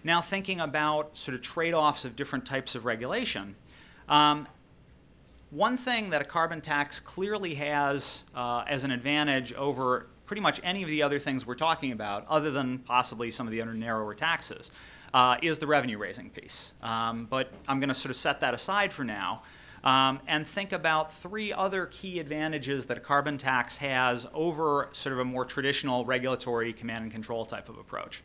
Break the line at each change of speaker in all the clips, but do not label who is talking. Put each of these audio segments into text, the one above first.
now thinking about sort of trade-offs of different types of regulation, one thing that a carbon tax clearly has as an advantage over pretty much any of the other things we're talking about, other than possibly some of the other narrower taxes, is the revenue-raising piece. But I'm going to sort of set that aside for now and think about three other key advantages that a carbon tax has over sort of a more traditional regulatory command and control type of approach.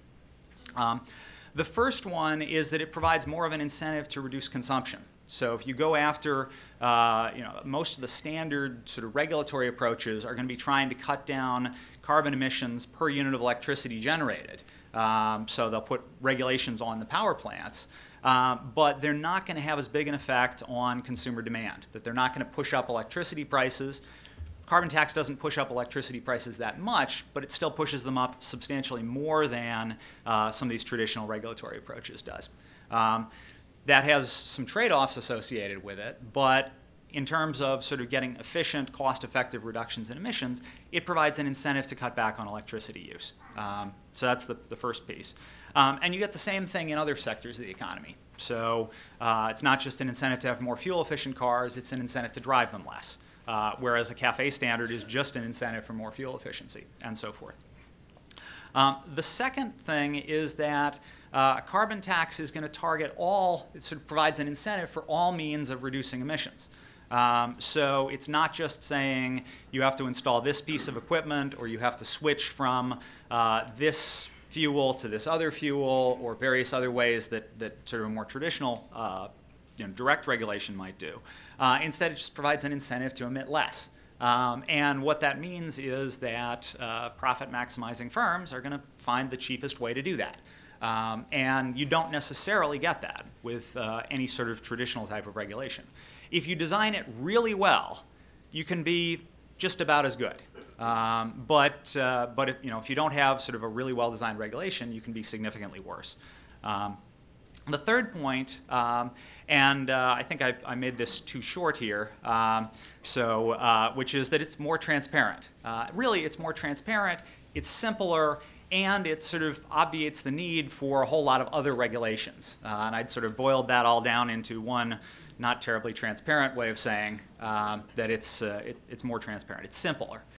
The first one is that it provides more of an incentive to reduce consumption. So if you go after, most of the standard sort of regulatory approaches are going to be trying to cut down carbon emissions per unit of electricity generated. So they'll put regulations on the power plants, but they're not going to have as big an effect on consumer demand, that they're not going to push up electricity prices. Carbon tax doesn't push up electricity prices that much, but it still pushes them up substantially more than some of these traditional regulatory approaches does. That has some trade-offs associated with it, but in terms of sort of getting efficient, cost-effective reductions in emissions, it provides an incentive to cut back on electricity use. So that's the first piece. And you get the same thing in other sectors of the economy. So it's not just an incentive to have more fuel-efficient cars, it's an incentive to drive them less, whereas a CAFE standard is just an incentive for more fuel efficiency, and so forth. The second thing is that a carbon tax is going to target all, it sort of provides an incentive for all means of reducing emissions. So it's not just saying you have to install this piece of equipment or you have to switch from this fuel to this other fuel or various other ways that sort of a more traditional direct regulation might do. Instead, it just provides an incentive to emit less. And what that means is that profit-maximizing firms are going to find the cheapest way to do that. And you don't necessarily get that with any sort of traditional type of regulation. If you design it really well, you can be just about as good. But if you don't have sort of a really well-designed regulation, you can be significantly worse. The third point, and I think I made this too short here, which is that it's more transparent. Really, it's more transparent, it's simpler, and it sort of obviates the need for a whole lot of other regulations. And I'd sort of boiled that all down into one not terribly transparent way of saying that it's more transparent. It's simpler.